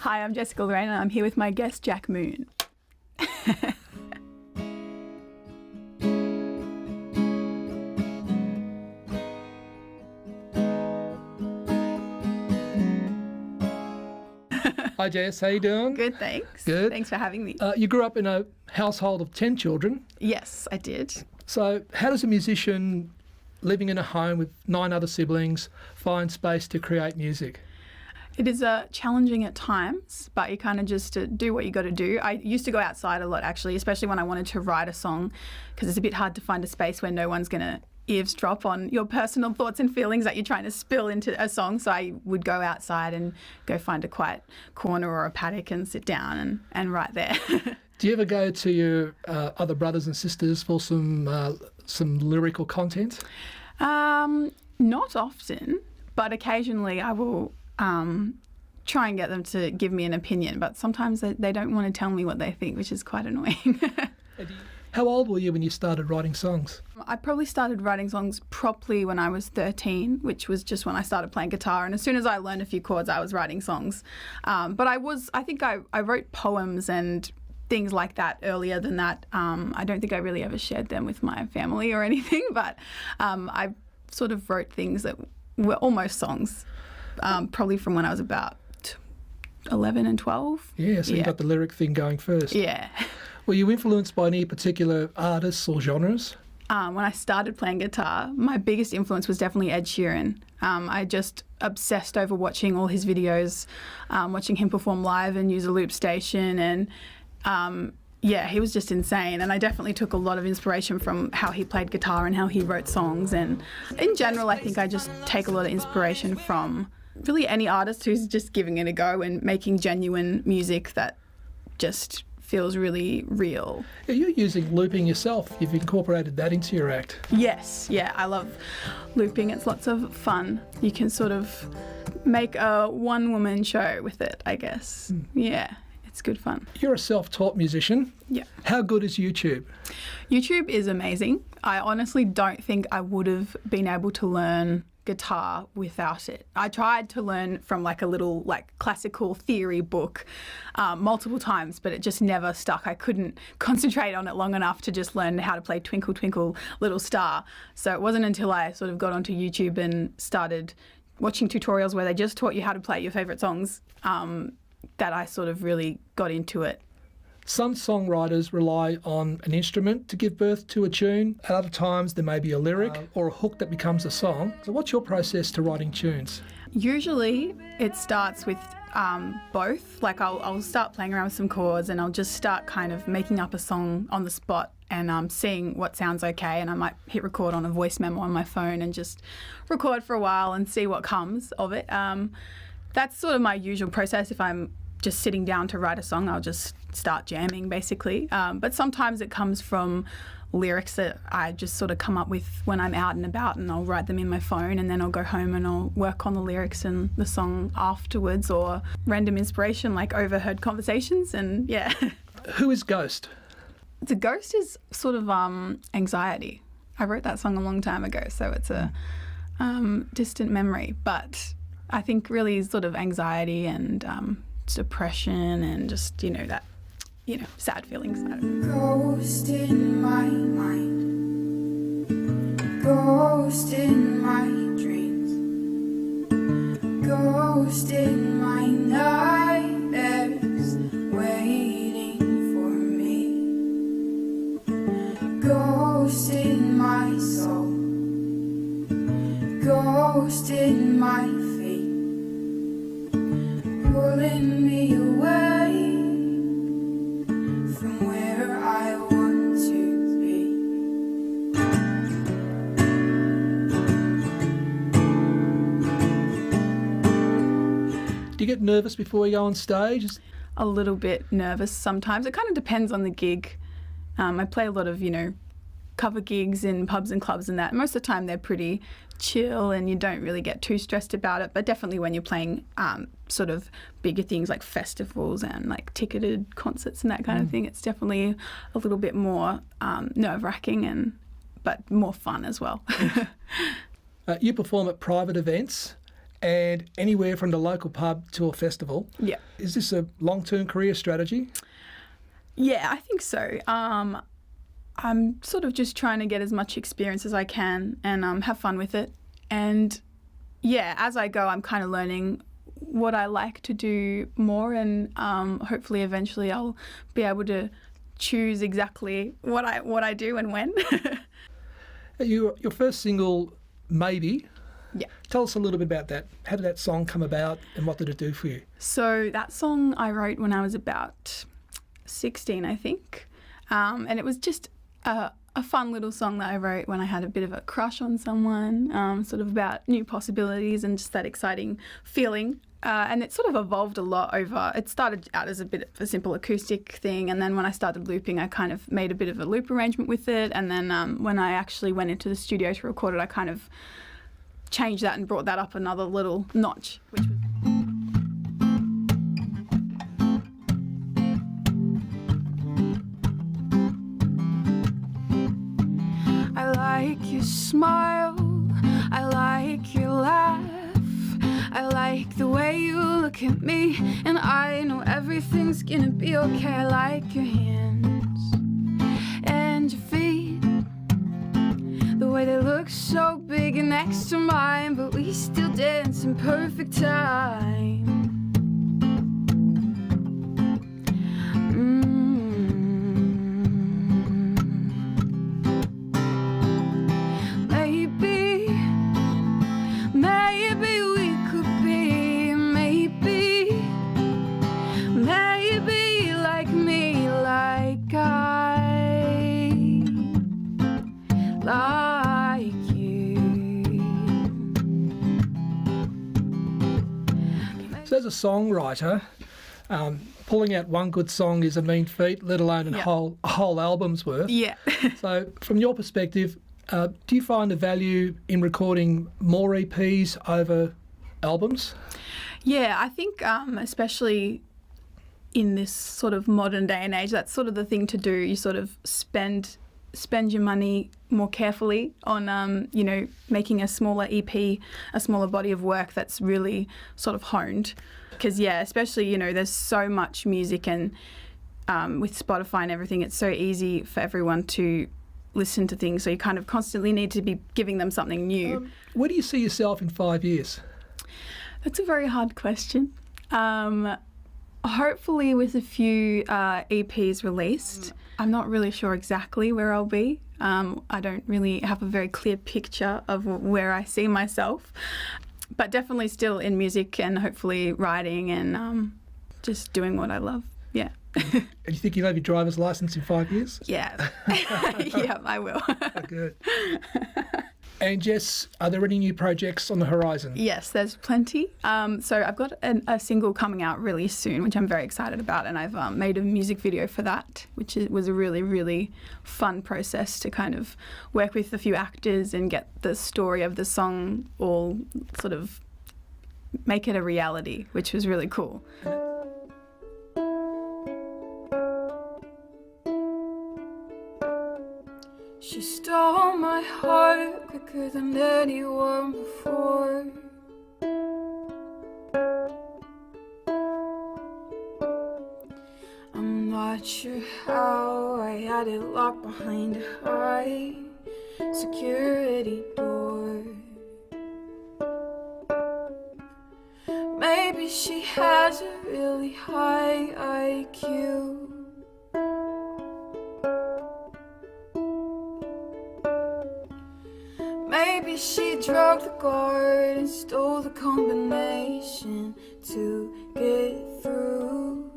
Hi, I'm Jessica Lorraine and I'm here with my guest, Jack Moon. Hi Jess, how you doing? Good, thanks. Good. Thanks for having me. You grew up in a household of 10 children. Yes, I did. So how does a musician living in a home with 9 other siblings find space to create music? It is challenging at times, but you kind of just do what you got to do. I used to go outside a lot, actually, especially when I wanted to write a song, because it's a bit hard to find a space where no one's going to eavesdrop on your personal thoughts and feelings that you're trying to spill into a song. So I would go outside and go find a quiet corner or a paddock and sit down and write there. Do you ever go to your other brothers and sisters for some lyrical content? Not often, but occasionally I will try and get them to give me an opinion, but sometimes they don't want to tell me what they think, which is quite annoying. How old were you when you started writing songs? I probably started writing songs properly when I was 13, which was just when I started playing guitar. And as soon as I learned a few chords, I was writing songs. But I think I wrote poems and things like that earlier than that. I don't think I really ever shared them with my family or anything, but I sort of wrote things that were almost songs, probably from when I was about 11 and 12. Yeah, so you got the lyric thing going first. Yeah. Were you influenced by any particular artists or genres? When I started playing guitar, my biggest influence was definitely Ed Sheeran. I just obsessed over watching all his videos, watching him perform live and use a loop station, and he was just insane. And I definitely took a lot of inspiration from how he played guitar and how he wrote songs. And in general, I think I just take a lot of inspiration from really any artist who's just giving it a go and making genuine music that just feels really real. Yeah, you're using looping yourself. You've incorporated that into your act. Yes, yeah, I love looping. It's lots of fun. You can sort of make a one-woman show with it, I guess. Yeah, it's good fun. You're a self-taught musician. Yeah. How good is YouTube? YouTube is amazing. I honestly don't think I would have been able to learn guitar without it. I tried to learn from like a little classical theory book multiple times, but it just never stuck. I couldn't concentrate on it long enough to just learn how to play Twinkle Twinkle Little Star. So it wasn't until I sort of got onto YouTube and started watching tutorials where they just taught you how to play your favourite songs that I sort of really got into it. Some songwriters rely on an instrument to give birth to a tune. At other times, there may be a lyric or a hook that becomes a song. So what's your process to writing tunes? Usually it starts with both. Like I'll start playing around with some chords and I'll just start kind of making up a song on the spot and seeing what sounds okay, and I might hit record on a voice memo on my phone and just record for a while and see what comes of it. That's sort of my usual process. If I'm just sitting down to write a song, I'll just start jamming basically. But sometimes it comes from lyrics that I just sort of come up with when I'm out and about, and I'll write them in my phone and then I'll go home and I'll work on the lyrics and the song afterwards, or random inspiration like overheard conversations. And yeah. Who is Ghost? The Ghost is sort of anxiety. I wrote that song a long time ago, so it's a distant memory, but I think really sort of anxiety and depression and just, sad feelings. Ghost in my mind, ghost in my dreams, ghost in my nightmares, waiting for me, ghost in my soul, ghost in my feet, pulling me away from where I want to be. Do you get nervous before you go on stage? A little bit nervous sometimes. It kind of depends on the gig. I play a lot of, cover gigs in pubs and clubs and that. Most of the time they're pretty chill and you don't really get too stressed about it, but definitely when you're playing sort of bigger things like festivals and like ticketed concerts and that kind of thing, it's definitely a little bit more nerve-wracking but more fun as well. You perform at private events and anywhere from the local pub to a festival. Yeah. Is this a long-term career strategy? Yeah, I think so. I'm sort of just trying to get as much experience as I can and have fun with it. And yeah, as I go, I'm kind of learning what I like to do more, and hopefully eventually I'll be able to choose exactly what I do and when. Your first single, Maybe. Yeah. Tell us a little bit about that. How did that song come about and what did it do for you? So that song I wrote when I was about 16, I think. And it was just a fun little song that I wrote when I had a bit of a crush on someone, sort of about new possibilities and just that exciting feeling. And it sort of evolved a lot over. It started out as a bit of a simple acoustic thing, and then when I started looping, I kind of made a bit of a loop arrangement with it. And then when I actually went into the studio to record it, I kind of changed that and brought that up another little notch, which was... I like your smile, I like your laugh, I like the way you look at me, and I know everything's gonna be okay. I like your hands and your feet, the way they look so big and next to mine, but we still dance in perfect time. Maybe we could be, maybe like me, like I like you. So as a songwriter, pulling out one good song is a mean feat, let alone a whole album's worth. Yeah. So from your perspective, do you find the value in recording more EPs over albums? Yeah, I think especially in this sort of modern day and age, that's sort of the thing to do. You sort of spend your money more carefully on, making a smaller EP, a smaller body of work that's really sort of honed. Because, yeah, especially, there's so much music, and with Spotify and everything, it's so easy for everyone to listen to things. So you kind of constantly need to be giving them something new. Where do you see yourself in 5 years? That's a very hard question. Hopefully with a few EPs released. I'm not really sure exactly where I'll be. I don't really have a very clear picture of where I see myself, but definitely still in music and hopefully writing and just doing what I love. Yeah. And you think you'll have your driver's licence in 5 years? Yeah. Yeah, I will. Oh, good. And Jess, are there any new projects on the horizon? Yes, there's plenty. So I've got a single coming out really soon, which I'm very excited about, and I've made a music video for that, which was a really, really fun process to kind of work with a few actors and get the story of the song all sort of make it a reality, which was really cool. She stole my heart quicker than anyone before. I'm not sure how I had it locked behind a high security door. Maybe she has a really high IQ. Maybe she drugged the guard and stole the combination to get through.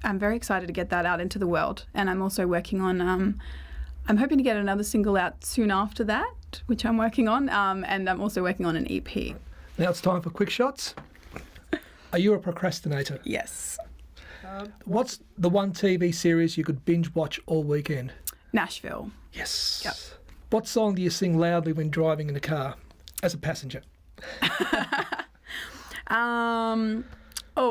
I'm very excited to get that out into the world, and I'm also working on, I'm hoping to get another single out soon after that, which I'm working on, and I'm also working on an EP. Now it's time for quick shots. Are you a procrastinator? Yes. What's the one TV series you could binge watch all weekend? Nashville. Yes. Yep. What song do you sing loudly when driving in the car as a passenger? Oh,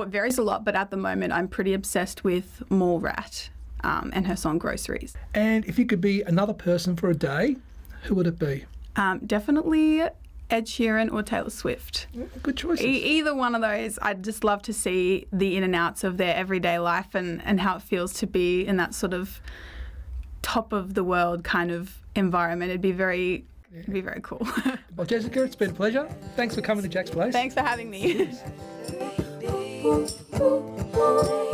it varies a lot, but at the moment I'm pretty obsessed with Mallrat and her song Groceries. And if you could be another person for a day, who would it be? Definitely Ed Sheeran or Taylor Swift. Good choices. Either one of those, I'd just love to see the in and outs of their everyday life and how it feels to be in that sort of top of the world kind of environment. It'd be very cool. Well, Jessica, it's been a pleasure. Thanks for coming to Jack's Place. Thanks for having me. Ooh, ooh, ooh.